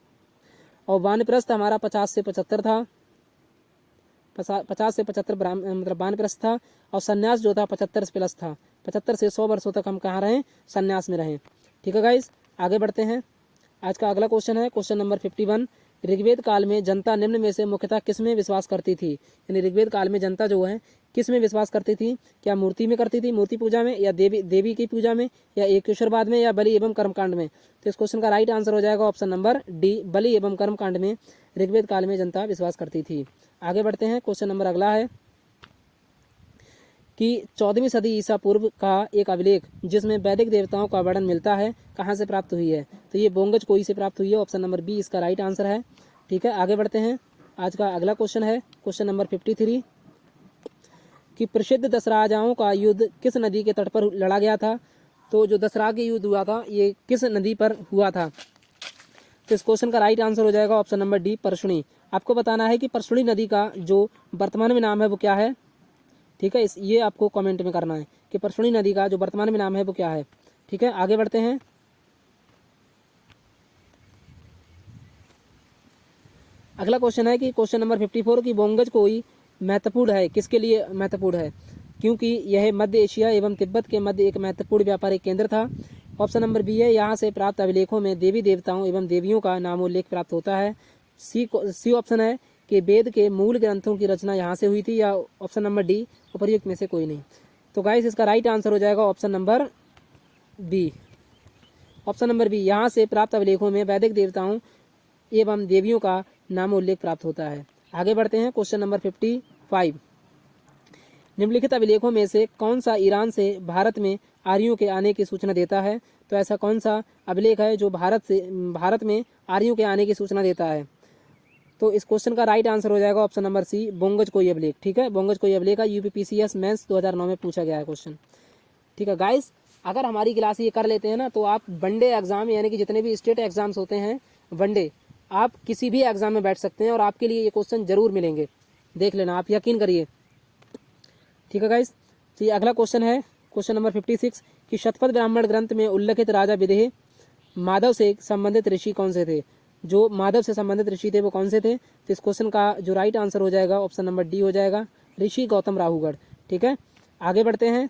और वानप्रस्थ हमारा 50 से 75 था, 50 से 75 मतलब वानप्रस्थ था। और संन्यास जो था 75 से प्लस था, 75 से 100 वर्षों तक हम कहाँ रहें, संन्यास में रहें। ठीक है गाइस, आगे बढ़ते हैं। आज का अगला क्वेश्चन है क्वेश्चन नंबर 51। ऋग्वेद काल में जनता निम्न में से मुख्यतः किस में विश्वास करती थी? यानी ऋग्वेद काल में जनता जो है किस में विश्वास करती थी? क्या मूर्ति में करती थी, मूर्ति पूजा में, या देवी की पूजा में, या एकेश्वरवाद में, या बलि एवं कर्मकांड में? तो इस क्वेश्चन का राइट आंसर हो जाएगा ऑप्शन नंबर डी, बलि एवं कर्मकांड में ऋग्वेद काल में जनता विश्वास करती थी। आगे बढ़ते हैं। क्वेश्चन नंबर अगला है कि 14वीं सदी ईसा पूर्व का एक अभिलेख जिसमें वैदिक देवताओं का वर्णन मिलता है कहाँ से प्राप्त हुई है? तो ये बोंगज कोई से प्राप्त हुई है, ऑप्शन नंबर बी इसका राइट आंसर है। ठीक है, आगे बढ़ते हैं। आज का अगला क्वेश्चन है क्वेश्चन नंबर 53 कि प्रसिद्ध दशराजाओं का युद्ध किस नदी के तट पर लड़ा गया था? तो जो दशरथ के युद्ध हुआ था ये किस नदी पर हुआ था? तो इस क्वेश्चन का राइट आंसर हो जाएगा ऑप्शन नंबर डी, परशुनी। आपको बताना है कि परशुनी नदी का जो वर्तमान में नाम है वो क्या है। ठीक है, ये आपको कमेंट में करना है कि परशुनी नदी का जो वर्तमान में नाम है वो क्या है। ठीक है, आगे बढ़ते हैं। अगला क्वेश्चन है कि क्वेश्चन नंबर 54 की बोंगज कोई महत्वपूर्ण है, किसके लिए महत्वपूर्ण है? क्योंकि यह मध्य एशिया एवं तिब्बत के मध्य एक महत्वपूर्ण व्यापारिक केंद्र था। ऑप्शन नंबर बी है, यहाँ से प्राप्त अभिलेखों में देवी देवताओं एवं देवियों का नामोल्लेख प्राप्त होता है। सी ऑप्शन है कि वेद के मूल ग्रंथों की रचना यहाँ से हुई थी, या ऑप्शन नंबर डी उपर्युक्त में से कोई नहीं। तो गाइस इसका राइट आंसर हो जाएगा option number B. Option number B, यहाँ से प्राप्त अभिलेखों में वैदिक देवताओं एवं देवियों का नामोल्लेख प्राप्त होता है। आगे बढ़ते हैं। क्वेश्चन नंबर 55, निम्नलिखित अभिलेखों में से कौन सा ईरान से भारत में आर्यों के आने की सूचना देता है? तो ऐसा कौन सा अभिलेख है जो भारत में आर्यों के आने की सूचना देता है? तो इस क्वेश्चन का राइट आंसर हो जाएगा ऑप्शन नंबर सी, बोंगज कोई अभिलेख। ठीक है, बोंगज कोई अभिलेख का यूपीपीसीएस मेंस 2009 में पूछा गया है क्वेश्चन। ठीक है गाइस, अगर हमारी क्लास ये कर लेते हैं ना तो आप वनडे एग्जाम यानी कि जितने भी स्टेट एग्जाम्स होते हैं वनडे, आप किसी भी एग्जाम में बैठ सकते हैं और आपके लिए ये क्वेश्चन जरूर मिलेंगे। देख लेना, आप यकीन करिए। ठीक है गाइस, तो ये अगला क्वेश्चन है क्वेश्चन नंबर 56 कि शतपथ ब्राह्मण ग्रंथ में उल्लेखित राजा विदेह माधव से संबंधित ऋषि कौन से थे? जो माधव से संबंधित ऋषि थे वो कौन से थे? तो इस क्वेश्चन का जो राइट आंसर हो जाएगा ऑप्शन नंबर डी हो जाएगा, ऋषि गौतम राहुगढ़। ठीक है, आगे बढ़ते हैं।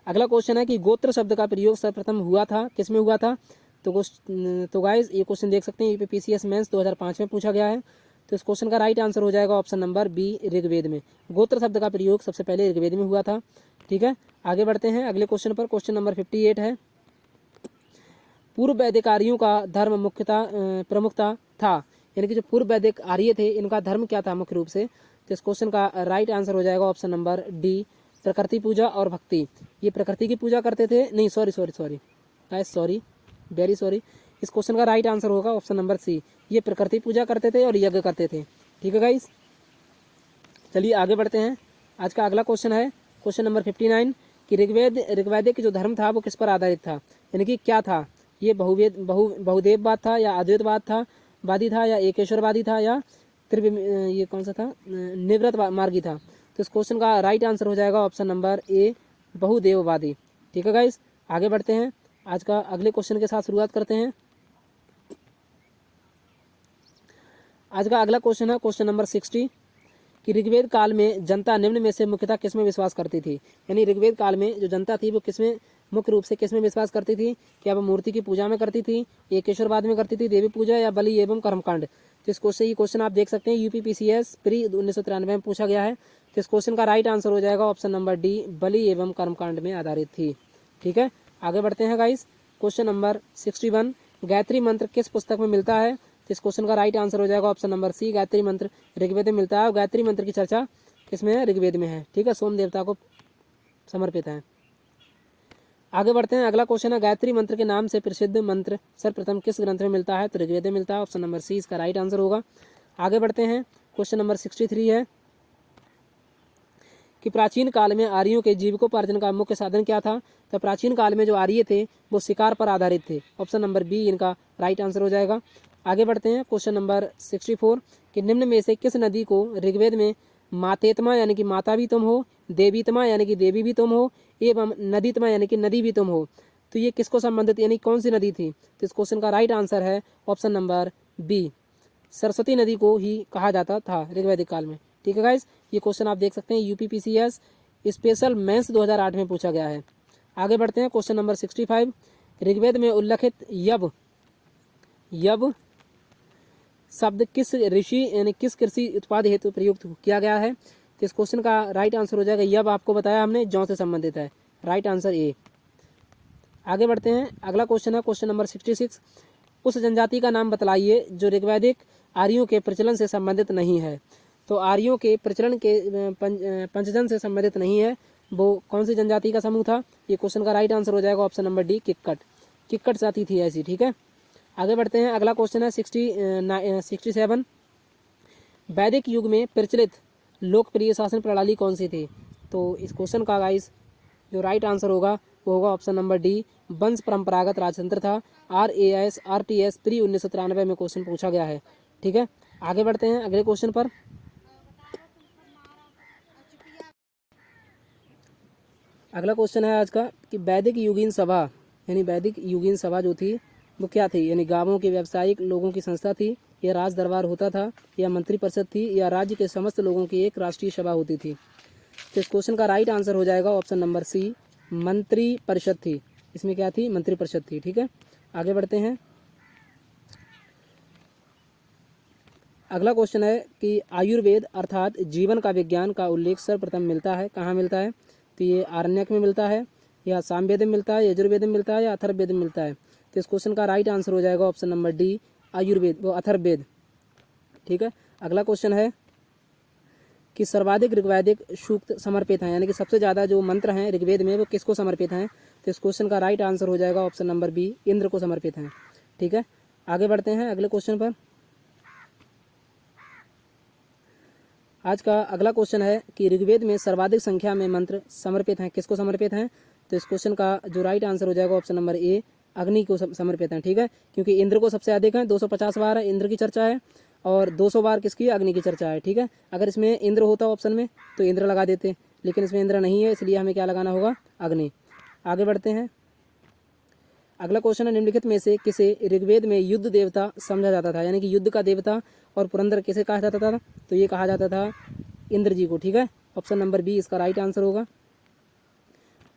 अगला क्वेश्चन है कि गोत्र शब्द का प्रयोग सर्वप्रथम हुआ था, किसमें हुआ था? तो गाइस ये क्वेश्चन देख सकते हैं यूपीपीसीएस मेंस 2005 में पूछा गया है। तो इस क्वेश्चन का राइट आंसर हो जाएगा ऑप्शन नंबर बी, ऋग्वेद में। गोत्र शब्द का प्रयोग सबसे पहले ऋग्वेद में हुआ था। ठीक है, आगे बढ़ते हैं अगले क्वेश्चन पर। क्वेश्चन नंबर 58 है, पूर्व वैदिक आर्यों का धर्म प्रमुखता था, यानी कि जो पूर्व वैदिक आर्य थे इनका धर्म क्या था मुख्य रूप से? तो इस क्वेश्चन का राइट आंसर हो जाएगा ऑप्शन नंबर डी, प्रकृति पूजा और भक्ति। ये प्रकृति की पूजा करते थे, नहीं सॉरी वेरी सॉरी, इस क्वेश्चन का राइट आंसर होगा ऑप्शन नंबर सी, ये प्रकृति पूजा करते थे और यज्ञ करते थे। ठीक है गाइस, चलिए आगे बढ़ते हैं। आज का अगला क्वेश्चन है क्वेश्चन नंबर 59 कि ऋग्वैदिक जो धर्म था वो किस पर आधारित था, यानी कि क्या था? ये बहुदेववाद था, या अद्वैतवादी था, या एकेश्वरवादी था, या ये कौन सा था, निवृत्त मार्गी था? तो इस क्वेश्चन का राइट आंसर हो जाएगा ऑप्शन नंबर ए, बहुदेववादी। ठीक है गाइस, आगे बढ़ते हैं। आज का अगले क्वेश्चन के साथ शुरुआत करते हैं। आज का अगला क्वेश्चन है क्वेश्चन नंबर 60 कि ऋग्वेद काल में जनता निम्न में से मुख्यतः किसमें विश्वास करती थी? यानी ऋग्वेद काल में जो जनता थी वो किसमें मुख्य रूप से किसमें विश्वास करती थी? क्या वो मूर्ति की पूजा में करती थी, एकेश्वरवाद में करती थी, देवी पूजा, या बलि एवं कर्मकांड? तो इस क्वेश्चन आप देख सकते हैं यूपीपीसीएस प्री 1993 में पूछा गया है। तो इस क्वेश्चन का राइट आंसर हो जाएगा ऑप्शन नंबर डी, बलि एवं कर्मकांड में आधारित थी। ठीक है, आगे बढ़ते हैं गाइस। क्वेश्चन नंबर 61, गायत्री मंत्र किस पुस्तक में मिलता है? तो इस क्वेश्चन का राइट आंसर हो जाएगा ऑप्शन नंबर सी, गायत्री मंत्र ऋग्वेद में मिलता है। और गायत्री मंत्र की चर्चा किसमें है? ऋग्वेद में है। ठीक है, सोम देवता को समर्पित है। आगे बढ़ते हैं। अगला क्वेश्चन है, गायत्री मंत्र के नाम से प्रसिद्ध मंत्र सर्वप्रथम किस ग्रंथ में मिलता है? तो ऋग्वेद में मिलता है। ऑप्शन नंबर सी इसका राइट आंसर होगा। आगे बढ़ते हैं। क्वेश्चन नंबर 63 है कि प्राचीन काल में आर्यों के जीविकोपार्जन का मुख्य साधन क्या था? तो प्राचीन काल में जो आर्य थे वो शिकार पर आधारित थे। ऑप्शन नंबर बी इनका राइट आंसर हो जाएगा। आगे बढ़ते हैं। क्वेश्चन नंबर 64 कि निम्न में से किस नदी को ऋग्वेद में मातेत्मा यानी कि माता भी तुम हो, देवीत्मा यानी कि देवी भी तुम हो, एवं नदीत्मा यानी कि नदी भी तुम हो। तो ये किसको संबंधित यानी कौन सी नदी थी? तो इस क्वेश्चन का राइट आंसर है ऑप्शन नंबर बी, सरस्वती नदी को ही कहा जाता था ऋग्वैदिक काल में। ठीक है गाइस, ये क्वेश्चन आप देख सकते हैं यूपीपीसीएस स्पेशल मेंस 2008 में पूछा गया है। आगे बढ़ते हैं क्वेश्चन नंबर 65। ऋग्वेद में उल्लेखित यव शब्द किस ऋषि यानी किस कृषि उत्पाद हेतु प्रयुक्त किया गया है? तो इस क्वेश्चन का राइट आंसर हो जाएगा यव, आपको बताया हमने, जौ से संबंधित है, राइट आंसर ए। आगे बढ़ते हैं, अगला क्वेश्चन है क्वेश्चन नंबर 66। उस जनजाति का नाम बतलाइए जो ऋग्वैदिक आर्यों के प्रचलन से संबंधित नहीं है। तो आर्यों के प्रचलन के पंचजन से संबंधित नहीं है, वो कौन सी जनजाति का समूह था? ये क्वेश्चन का राइट आंसर हो जाएगा ऑप्शन नंबर डी, किक्कट जाति थी ऐसी। ठीक है, आगे बढ़ते हैं, अगला क्वेश्चन है 67। वैदिक युग में प्रचलित लोकप्रिय शासन प्रणाली कौन सी थी? तो इस क्वेश्चन का गाइस जो राइट आंसर होगा वो होगा ऑप्शन नंबर डी, वंश परंपरागत राजतंत्र था। RTS प्री 1993 में क्वेश्चन पूछा गया है। ठीक है, आगे बढ़ते हैं अगले क्वेश्चन पर। अगला क्वेश्चन है आज का कि वैदिक युगीन सभा यानी वैदिक युगीन सभा जो थी वो क्या थी? यानी गांवों के व्यावसायिक लोगों की संस्था थी, या राज दरबार होता था, या मंत्री परिषद थी, या राज्य के समस्त लोगों की एक राष्ट्रीय सभा होती थी? तो इस क्वेश्चन का राइट आंसर हो जाएगा ऑप्शन नंबर सी, मंत्री परिषद थी। इसमें क्या थी? मंत्री परिषद थी। ठीक है, आगे बढ़ते हैं, अगला क्वेश्चन है कि आयुर्वेद अर्थात जीवन का विज्ञान का उल्लेख सर्वप्रथम मिलता है, कहाँ मिलता है? तो ये आरण्यक में मिलता है, या सामवेद में मिलता है, यजुर्वेद में मिलता है, या अथर्ववेद में मिलता है? तो इस क्वेश्चन का राइट आंसर हो जाएगा ऑप्शन नंबर डी, आयुर्वेद वो अथर्ववेद। ठीक है, अगला क्वेश्चन है कि सर्वाधिक ऋग्वैदिक सूक्त समर्पित हैं, यानी कि सबसे ज़्यादा जो मंत्र हैं ऋग्वेद में वो किसको समर्पित हैं? तो इस क्वेश्चन का राइट आंसर हो जाएगा ऑप्शन नंबर बी, इंद्र को समर्पित हैं। ठीक है, आगे बढ़ते हैं अगले क्वेश्चन पर। आज का अगला क्वेश्चन है कि ऋग्वेद में सर्वाधिक संख्या में मंत्र समर्पित हैं, किसको समर्पित हैं? तो इस क्वेश्चन का जो राइट आंसर हो जाएगा ऑप्शन नंबर ए, अग्नि को समर्पित हैं। ठीक है, क्योंकि इंद्र को सबसे अधिक है, 250 बार इंद्र की चर्चा है, और 200 बार किसकी? अग्नि की चर्चा है। ठीक है, अगर इसमें इंद्र होता ऑप्शन में तो इंद्र लगा देते, लेकिन इसमें इंद्र नहीं है, इसलिए हमें क्या लगाना होगा? अग्नि। आगे बढ़ते हैं, अगला क्वेश्चन है निम्नलिखित में से किसे ऋग्वेद में युद्ध देवता समझा जाता था, यानी कि युद्ध का देवता और पुरंदर किसे कहा जाता था? तो ये कहा जाता था इंद्र जी को। ठीक है, ऑप्शन नंबर बी इसका राइट आंसर होगा।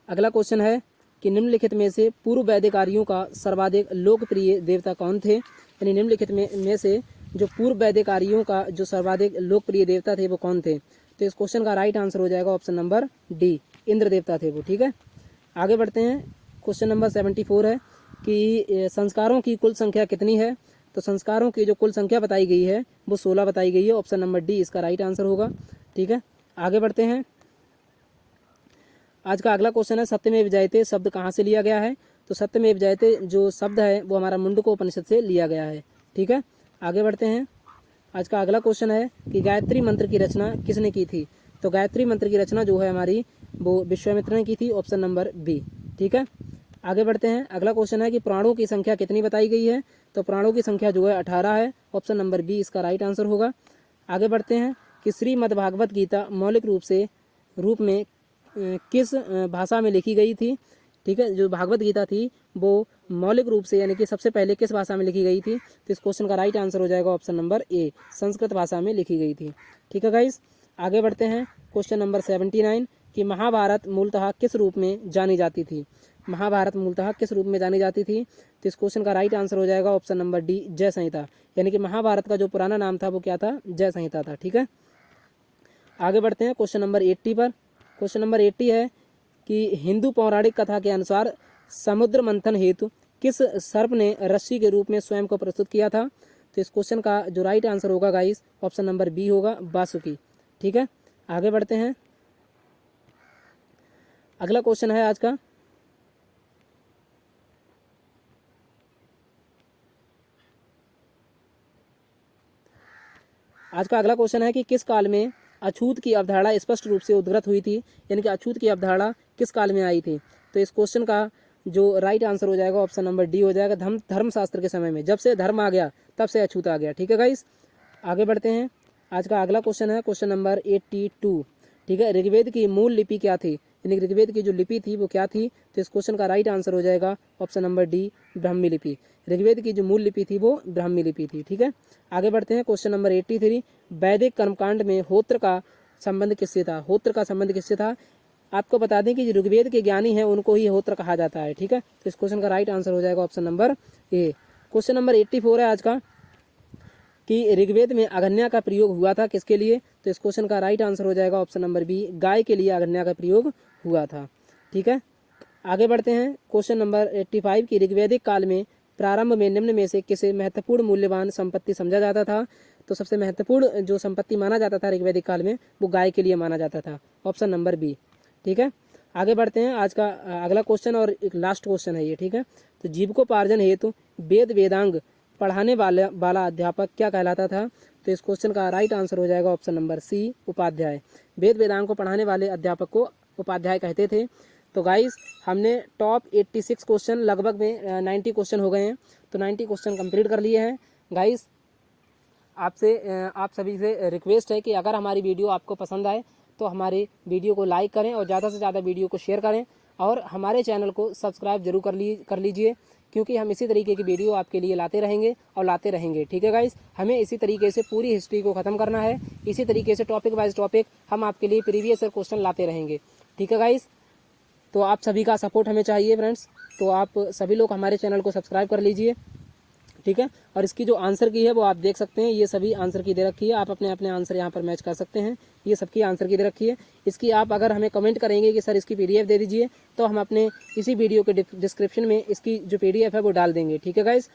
अगला क्वेश्चन है कि निम्नलिखित में से पूर्व वैदिक आर्यों का सर्वाधिक लोकप्रिय देवता कौन थे? यानी निम्नलिखित में से जो पूर्व वैदिक आर्यों का जो सर्वाधिक लोकप्रिय देवता थे वो कौन थे? तो इस क्वेश्चन का राइट आंसर हो जाएगा ऑप्शन नंबर डी, इंद्र देवता थे वो। ठीक है, आगे बढ़ते हैं, क्वेश्चन नंबर 74 है कि संस्कारों की कुल संख्या कितनी है? तो संस्कारों की जो कुल संख्या बताई गई है वो 16 बताई गई है, ऑप्शन नंबर डी इसका राइट आंसर होगा। ठीक है, आगे बढ़ते हैं, आज का अगला क्वेश्चन है सत्यमेव जयते शब्द कहाँ से लिया गया है? तो सत्यमेव जयते जो शब्द है वो हमारा मुंडकोपनिषद से लिया गया है। ठीक है, आगे बढ़ते हैं, आज का अगला क्वेश्चन है कि गायत्री मंत्र की रचना किसने की थी? तो गायत्री मंत्र की रचना जो है हमारी वो विश्वामित्र ने की थी, ऑप्शन नंबर बी। ठीक है, आगे बढ़ते हैं, अगला क्वेश्चन है कि प्राणों की संख्या कितनी बताई गई है? तो प्राणों की संख्या जो है 18 है, ऑप्शन नंबर बी इसका राइट आंसर होगा। आगे बढ़ते हैं कि श्रीमद्भागवत गीता मौलिक रूप में किस भाषा में लिखी गई थी? ठीक है, जो भागवत गीता थी वो मौलिक रूप से यानी कि सबसे पहले किस भाषा में लिखी गई थी? तो इस क्वेश्चन का राइट आंसर हो जाएगा ऑप्शन नंबर ए, संस्कृत भाषा में लिखी गई थी। ठीक है गाइस, आगे बढ़ते हैं, क्वेश्चन नंबर 79 कि महाभारत मूलतः किस रूप में जानी जाती थी? महाभारत मूलतः किस रूप में जानी जाती थी? तो इस क्वेश्चन का राइट आंसर हो जाएगा ऑप्शन नंबर डी, जय संहिता। यानी कि महाभारत का जो पुराना नाम था वो क्या था? जय संहिता था। ठीक है, आगे बढ़ते हैं क्वेश्चन नंबर 80 पर। क्वेश्चन नंबर 80 है कि हिंदू पौराणिक कथा के अनुसार समुद्र मंथन हेतु किस सर्प ने रस्सी के रूप में स्वयं को प्रस्तुत किया था? तो इस क्वेश्चन का जो राइट आंसर होगा गाइस ऑप्शन नंबर बी होगा, वासुकी। ठीक है, आगे बढ़ते हैं, अगला क्वेश्चन है आज का अगला क्वेश्चन है कि किस काल में अछूत की अवधारणा स्पष्ट रूप से उद्गत हुई थी? यानी कि अछूत की अवधारणा किस काल में आई थी? तो इस क्वेश्चन का जो राइट आंसर हो जाएगा ऑप्शन नंबर डी हो जाएगा, धर्मशास्त्र के समय में। जब से धर्म आ गया तब से अछूत आ गया। ठीक है गाइस, आगे बढ़ते हैं, आज का अगला क्वेश्चन है क्वेश्चन नंबर 82। ठीक है, ऋग्वेद की मूल लिपि क्या थी, यानी ऋग्वेद की जो लिपि थी वो क्या थी। तो इस क्वेश्चन का राइट आंसर हो जाएगा ऑप्शन नंबर डी, ब्राह्मी लिपि। ऋग्वेद की जो मूल लिपि थी वो ब्राह्मी लिपि थी। ठीक है, आगे बढ़ते हैं क्वेश्चन नंबर 83। वैदिक कर्मकांड में होत्र का संबंध किससे था, होत्र का संबंध किससे था। आपको बता दें कि जो ऋग्वेद के ज्ञानी हैं उनको ही होत्र कहा जाता है। ठीक है, तो इस क्वेश्चन का राइट आंसर हो जाएगा option number A. Question number 84 है आज का कि ऋग्वेद में अगन्या का प्रयोग हुआ था किसके लिए। तो इस क्वेश्चन का राइट आंसर हो जाएगा ऑप्शन नंबर बी, गाय के लिए अगन्या का प्रयोग हुआ था। ठीक है, आगे बढ़ते हैं क्वेश्चन नंबर 85 की ऋग्वैदिक काल में प्रारंभ में निम्न में से किसे महत्वपूर्ण मूल्यवान संपत्ति समझा जाता था। तो सबसे महत्वपूर्ण जो संपत्ति माना जाता था ऋग्वैदिक काल में वो गाय के लिए माना जाता था, ऑप्शन नंबर बी। ठीक है, आगे बढ़ते हैं आज का अगला क्वेश्चन और एक लास्ट क्वेश्चन है ये। ठीक है, तो जीविकोपार्जन हेतु वेद वेदांग पढ़ाने वाला अध्यापक क्या कहलाता था। तो इस क्वेश्चन का राइट आंसर हो जाएगा ऑप्शन नंबर सी, उपाध्याय। वेद वेदांग को पढ़ाने वाले अध्यापक को उपाध्याय कहते थे। तो गाइस हमने टॉप 86 क्वेश्चन लगभग में 90 क्वेश्चन हो गए हैं, तो 90 क्वेश्चन कंप्लीट कर लिए हैं। गाइस आप सभी से रिक्वेस्ट है कि अगर हमारी वीडियो आपको पसंद आए तो हमारे वीडियो को लाइक करें और ज़्यादा से ज़्यादा वीडियो को शेयर करें और हमारे चैनल को सब्सक्राइब जरूर कर लीजिए, क्योंकि हम इसी तरीके की वीडियो आपके लिए लाते रहेंगे और लाते रहेंगे। ठीक है गाइस, हमें इसी तरीके से पूरी हिस्ट्री को ख़त्म करना है, इसी तरीके से टॉपिक वाइज टॉपिक हम आपके लिए प्रीवियस ईयर क्वेश्चन लाते रहेंगे। ठीक है गाइस, तो आप सभी का सपोर्ट हमें चाहिए फ्रेंड्स, तो आप सभी लोग हमारे चैनल को सब्सक्राइब कर लीजिए। ठीक है, और इसकी जो आंसर की है वो आप देख सकते हैं, ये सभी आंसर की दे रखी है, आप अपने अपने आंसर यहाँ पर मैच कर सकते हैं। ये सबकी आंसर की दे रखी है। इसकी आप अगर हमें कमेंट करेंगे कि सर इसकी पीडीएफ दे दीजिए, तो हम अपने इसी वीडियो के डिस्क्रिप्शन में इसकी जो पीडीएफ है वो डाल देंगे। ठीक है गाइस,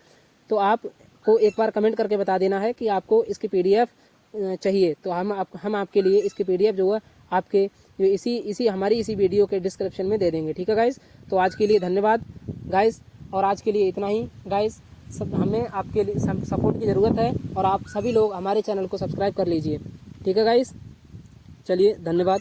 तो आपको एक बार कमेंट करके बता देना है कि आपको इसकी पीडीएफ चाहिए, तो हम आपके लिए इसकी पीडीएफ जो है आपके जो इसी हमारी इसी वीडियो के डिस्क्रिप्शन में दे देंगे। ठीक है गाइस, तो आज के लिए धन्यवाद गाइस, और आज के लिए इतना ही गाइस। सब हमें आपके लिए सपोर्ट की ज़रूरत है और आप सभी लोग हमारे चैनल को सब्सक्राइब कर लीजिए। ठीक है गाइस, चलिए धन्यवाद।